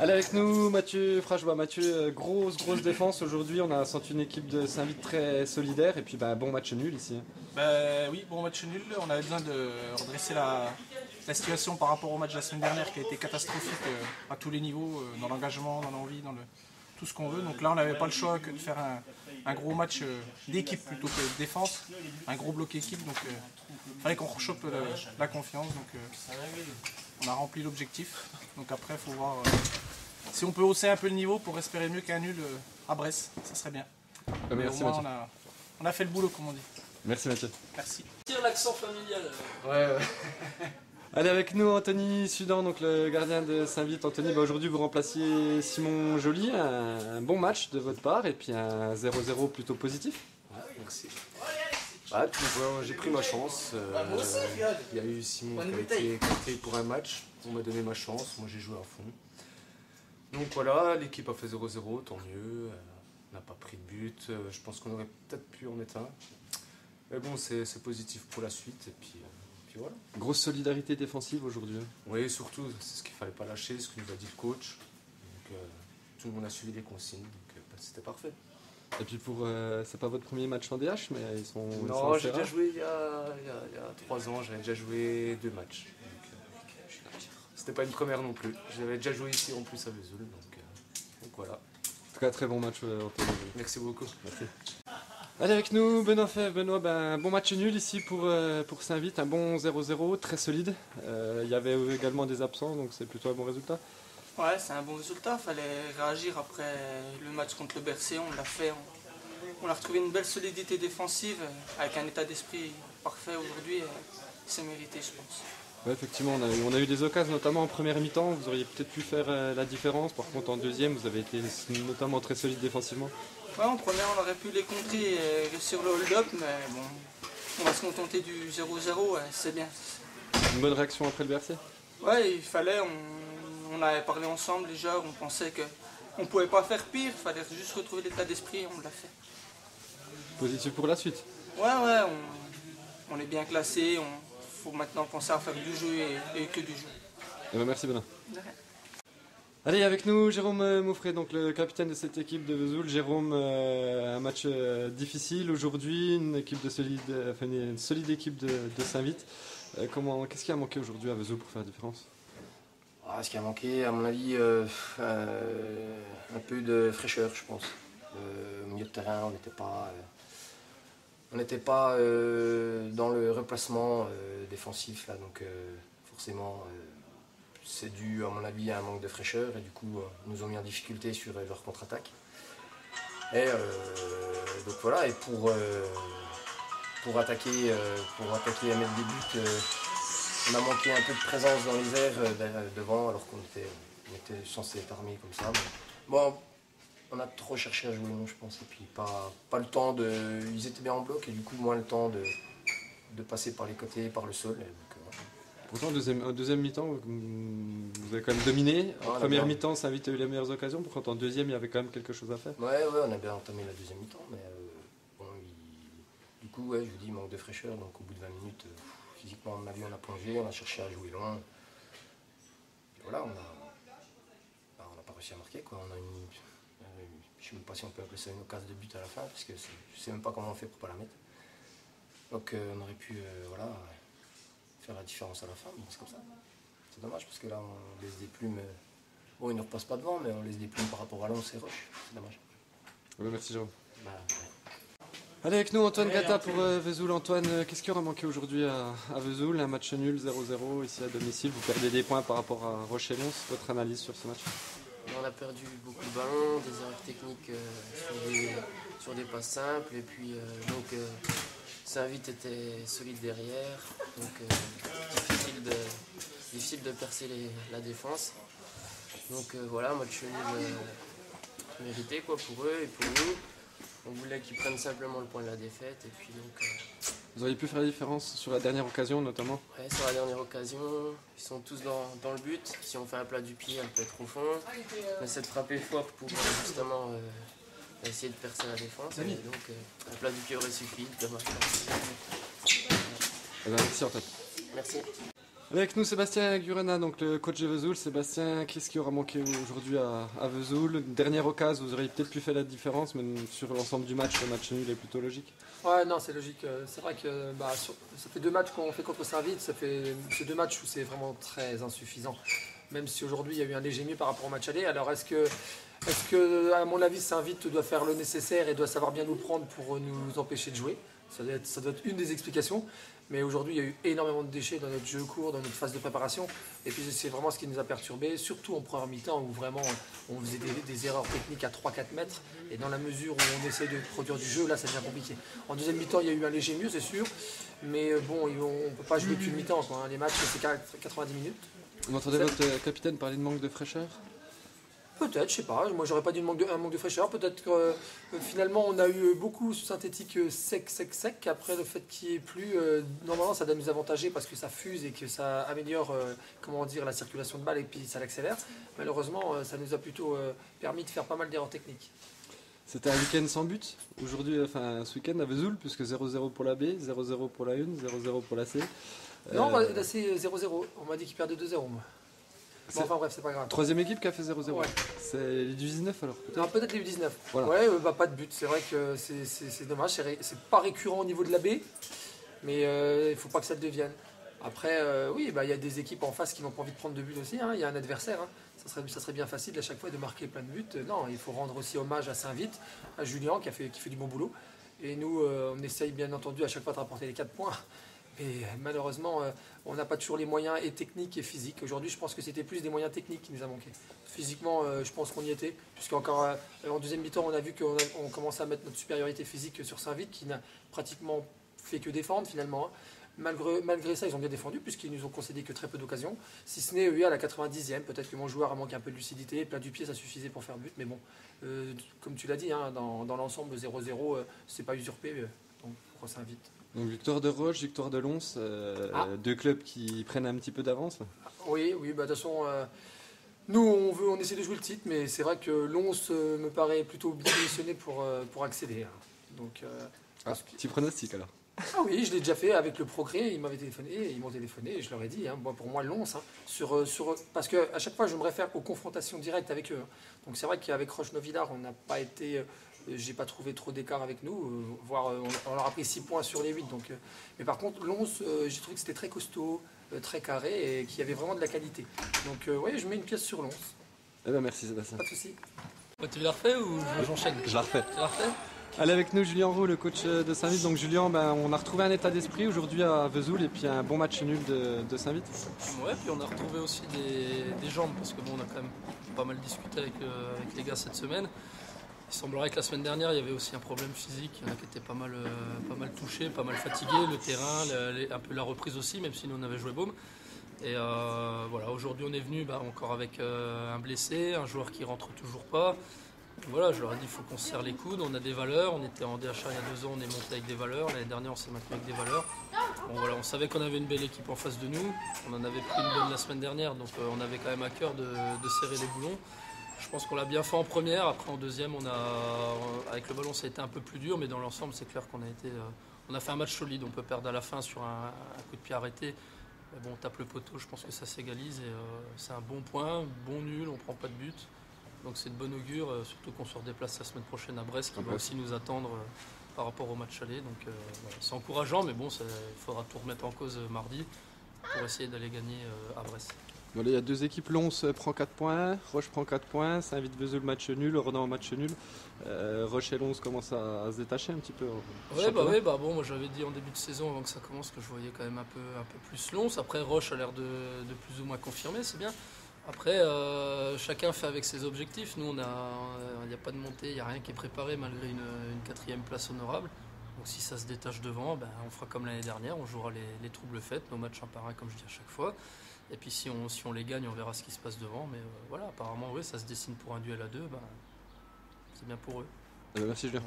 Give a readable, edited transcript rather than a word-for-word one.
Allez avec nous Mathieu Frajois. Mathieu, grosse défense aujourd'hui, on a senti une équipe de Saint-Vit très solidaire et puis bon match nul ici. Oui, bon match nul, on avait besoin de redresser la situation par rapport au match de la semaine dernière qui a été catastrophique à tous les niveaux, dans l'engagement, dans l'envie, dans tout ce qu'on veut. Donc là on n'avait pas le choix que de faire un gros match d'équipe plutôt que de défense, un gros bloc équipe, donc il fallait qu'on rechoppe la confiance. Donc on a rempli l'objectif, donc après il faut voir si on peut hausser un peu le niveau pour espérer mieux qu'un nul à Brest, ça serait bien. Merci au moins, Mathieu. on a fait le boulot comme on dit. Merci Mathieu. Merci. Tire l'accent familial. Ouais. Allez avec nous Anthony Sudan, donc le gardien de Saint-Vit. Anthony, aujourd'hui vous remplaciez Simon Joly, un bon match de votre part et puis un 0-0 plutôt positif. Ouais, merci. J'ai pris ma chance. Il y a eu Simon qui a été compté pour un match. On m'a donné ma chance, moi j'ai joué à fond. Donc voilà, l'équipe a fait 0-0, tant mieux. On n'a pas pris de but. Je pense qu'on aurait peut-être pu en mettre un. Mais bon, c'est positif pour la suite. Et puis voilà. Grosse solidarité défensive aujourd'hui. Oui, surtout, c'est ce qu'il ne fallait pas lâcher, ce que nous a dit le coach. Donc, tout le monde a suivi les consignes, donc c'était parfait. Et puis c'est pas votre premier match en DH, mais ils sont. Non, j'ai déjà joué il y a 3 ans, j'avais déjà joué 2 matchs. C'était pas une première non plus. J'avais déjà joué ici en plus à Vesoul, donc voilà. En tout cas, très bon match Anthony. Merci beaucoup. Merci. Allez avec nous Benoît Fèvre. Benoît, un bon match nul ici pour Saint-Vit, un bon 0-0, très solide. Il y avait également des absents, donc c'est plutôt un bon résultat. Ouais, c'est un bon résultat. Il fallait réagir après le match contre le Bercé. On l'a fait. On a retrouvé une belle solidité défensive avec un état d'esprit parfait aujourd'hui. C'est mérité, je pense. Ouais, effectivement, on a eu des occasions, notamment en première mi-temps. Vous auriez peut-être pu faire la différence. Par contre, en deuxième, vous avez été notamment très solide défensivement. Ouais, en première, on aurait pu les contrer et réussir le hold-up, mais bon, on va se contenter du 0-0, c'est bien. Une bonne réaction après le Bercé. Ouais, il fallait, on avait parlé ensemble déjà, on pensait qu'on ne pouvait pas faire pire, il fallait juste retrouver l'état d'esprit et on l'a fait. Positif pour la suite. Ouais, on est bien classé, faut maintenant penser à faire du jeu et que du jeu. Merci Benoît. Allez avec nous Jérôme Mouffret, donc le capitaine de cette équipe de Vesoul. Jérôme, un match difficile aujourd'hui, une solide équipe de Saint-Vit. Qu'est-ce qui a manqué aujourd'hui à Vesoul pour faire la différence? Ce qui a manqué, à mon avis, un peu de fraîcheur, je pense. Au milieu de terrain, on n'était pas dans le replacement défensif, là, donc forcément c'est dû à mon avis à un manque de fraîcheur et du coup ils nous ont mis en difficulté sur leur contre-attaque. Et donc voilà, et pour attaquer et mettre des buts, on a manqué un peu de présence dans les airs devant alors qu'on était censé être armé comme ça. Mais bon, on a trop cherché à jouer long, je pense, et puis pas le temps de. Ils étaient bien en bloc et du coup moins le temps de passer par les côtés, par le sol. Et donc, pourtant, en deuxième mi-temps, vous avez quand même dominé. En première mi-temps, Saint-Vit a eu les meilleures occasions. Pourtant, en deuxième, il y avait quand même quelque chose à faire. Ouais, on a bien entamé la deuxième mi-temps, mais du coup, je vous dis, manque de fraîcheur. Donc, au bout de 20 minutes, physiquement, à mon avis, on a plongé, on a cherché à jouer loin. Et voilà, on n'a pas réussi à marquer, quoi. On a je ne sais même pas si on peut appeler ça une occasion de but à la fin, parce que je ne sais même pas comment on fait pour ne pas la mettre. Donc, on aurait pu, faire la différence à la fin, mais c'est comme ça. C'est dommage parce que là on laisse des plumes. Bon, ils ne repassent pas devant, mais on laisse des plumes par rapport à Lens et Roche. C'est dommage. Merci Jérôme. Ouais. Allez avec nous Antoine Gata pour Vesoul. Antoine, qu'est-ce qui aura manqué aujourd'hui à Vesoul? Un match nul 0-0 ici à domicile. Vous perdez des points par rapport à Roche et Lens. Votre analyse sur ce match? On a perdu beaucoup de ballons, des erreurs techniques sur des passes simples et puis Saint-Vit était solide derrière, donc difficile de percer la défense. Donc voilà, match nul mérité quoi, pour eux et pour nous. On voulait qu'ils prennent simplement le point de la défaite et puis donc. Vous auriez pu faire la différence sur la dernière occasion notamment? Ouais, sur la dernière occasion, ils sont tous dans le but. Si on fait un plat du pied, un peu trop fond. On essaie de frapper fort pour justement essayer de percer la défense. Et donc un plat du pied aurait suffi, dommage. Merci Antoine. Merci. Avec nous Sébastien Gurena, donc le coach de Vesoul. Sébastien, qu'est-ce qui aura manqué aujourd'hui à Vesoul? Dernière occasion, vous auriez peut-être pu faire la différence, mais sur l'ensemble du match, le match nul est plutôt logique. Ouais, non, c'est logique. C'est vrai que ça fait 2 matchs qu'on fait contre Saint-Vite, c'est 2 matchs où c'est vraiment très insuffisant. Même si aujourd'hui il y a eu un léger mieux par rapport au match aller. Alors est-ce que à mon avis, Saint-Vite doit faire le nécessaire et doit savoir bien nous prendre pour nous empêcher de jouer? Ça doit être une des explications. Mais aujourd'hui, il y a eu énormément de déchets dans notre jeu court, dans notre phase de préparation. Et puis c'est vraiment ce qui nous a perturbés, surtout en première mi-temps où vraiment on faisait des erreurs techniques à 3-4 mètres. Et dans la mesure où on essaye de produire du jeu, là ça devient compliqué. En deuxième mi-temps, il y a eu un léger mieux, c'est sûr. Mais bon, on ne peut pas jouer qu'une mi-temps, quoi, hein. Les matchs, c'est 90 minutes. Vous entendez votre capitaine parler de manque de fraîcheur? Peut-être, je sais pas. Moi, j'aurais pas dit un manque de fraîcheur. Peut-être que finalement, on a eu beaucoup de synthétique sec. Après, le fait qu'il n'y ait plus, normalement, ça doit nous avantager parce que ça fuse et que ça améliore, la circulation de balles et puis ça l'accélère. Malheureusement, ça nous a plutôt permis de faire pas mal d'erreurs techniques. C'était un week-end sans but aujourd'hui, enfin ce week-end à Vesoul, puisque 0-0 pour la B, 0-0 pour la 1, 0-0 pour la C. Non, là c'est 0-0. On m'a dit qu'il perdait 2-0, moi. Bon, enfin bref, c'est pas grave. Troisième équipe qui a fait 0-0. Ouais. C'est les U19 alors peut-être. Non, peut-être les U19. Voilà. Ouais, pas de but. C'est vrai que c'est dommage. C'est pas récurrent au niveau de la B, mais il faut pas que ça le devienne. Après, oui, il y a des équipes en face qui n'ont pas envie de prendre de but aussi. Hein. Il y a un adversaire. Hein. Ça serait bien facile à chaque fois de marquer plein de buts. Non, il faut rendre aussi hommage à Saint-Vite, à Julien qui fait du bon boulot. Et nous, on essaye bien entendu à chaque fois de rapporter les 4 points. Mais malheureusement, on n'a pas toujours les moyens et techniques et physiques. Aujourd'hui, je pense que c'était plus des moyens techniques qui nous a manqué. Physiquement, je pense qu'on y était. Puisqu'encore en deuxième mi-temps, on a vu qu'on commençait à mettre notre supériorité physique sur Saint-Vite, qui n'a pratiquement fait que défendre finalement. Malgré ça, ils ont bien défendu, puisqu'ils nous ont concédé que très peu d'occasions. Si ce n'est, à la 90e, peut-être que mon joueur a manqué un peu de lucidité. Plat du pied, ça suffisait pour faire but. Mais bon, comme tu l'as dit, hein, dans l'ensemble, 0-0, c'est pas usurpé. Donc, pour Saint-Vite. Donc victoire de Roche, victoire de Lons, deux clubs qui prennent un petit peu d'avance. Oui, de toute façon, nous on essaie de jouer le titre, mais c'est vrai que Lons me paraît plutôt bien positionné pour accéder. Hein. Donc, petit pronostic alors. Ah oui, je l'ai déjà fait avec le Progrès, ils m'ont téléphoné et je leur ai dit, hein, pour moi Lons, hein, parce qu'à chaque fois je me réfère aux confrontations directes avec eux. Hein. Donc c'est vrai qu'avec Roche-Novillard, on n'a pas été... j'ai pas trouvé trop d'écart avec nous, voire on leur a pris 6 points sur les 8. Donc, mais par contre, Lons, j'ai trouvé que c'était très costaud, très carré et qu'il y avait vraiment de la qualité. Donc oui, je mets une pièce sur Lons. Eh ben merci Sébastien. Pas de souci. Tu la refais ou j'enchaîne? Je la refais. Tu la refais? Allez, avec nous Julien Roux, le coach de Saint-Vite. Donc Julien, on a retrouvé un état d'esprit aujourd'hui à Vesoul et puis un bon match nul de Saint-Vite. Ouais, puis on a retrouvé aussi des jambes parce que on a quand même pas mal discuté avec les gars cette semaine. Il semblerait que la semaine dernière, il y avait aussi un problème physique. Il y en a qui étaient pas mal touchés, pas mal fatigués. Le terrain, un peu la reprise aussi, même si nous on avait joué baume. Et voilà, aujourd'hui on est venu encore avec un blessé, un joueur qui rentre toujours pas. Voilà, je leur ai dit il faut qu'on se serre les coudes, on a des valeurs, on était en DHA il y a 2 ans, on est monté avec des valeurs, l'année dernière on s'est maintenu avec des valeurs. Bon voilà, on savait qu'on avait une belle équipe en face de nous, on en avait pris une bonne la semaine dernière, donc on avait quand même à cœur de serrer les boulons. Je pense qu'on l'a bien fait en première, après en deuxième avec le ballon ça a été un peu plus dur, mais dans l'ensemble c'est clair qu'on a fait un match solide, on peut perdre à la fin sur un coup de pied arrêté. Mais bon, on tape le poteau, je pense que ça s'égalise et c'est un bon point, bon nul, on prend pas de but. Donc c'est de bon augure, surtout qu'on se redéplace la semaine prochaine à Brest, qui va aussi nous attendre par rapport au match aller. Donc voilà, c'est encourageant, mais bon, il faudra tout remettre en cause mardi pour essayer d'aller gagner à Brest. Voilà, il y a 2 équipes, Lons prend 4 points, Roche prend 4 points, Saint-Vite-Vesoul match nul, Ornans match nul. Roche et Lons commencent à se détacher un petit peu. Bon, moi j'avais dit en début de saison avant que ça commence que je voyais quand même un peu plus Lons. Après Roche a l'air de plus ou moins confirmer, c'est bien. Après, chacun fait avec ses objectifs. Nous, il n'y a pas de montée, il n'y a rien qui est préparé malgré une 4e place honorable. Donc si ça se détache devant, on fera comme l'année dernière, on jouera les troubles faites, nos matchs 1 par 1 comme je dis à chaque fois. Et puis si on les gagne, on verra ce qui se passe devant. Mais voilà, apparemment, oui, ça se dessine pour un duel à 2, c'est bien pour eux. Merci Julien.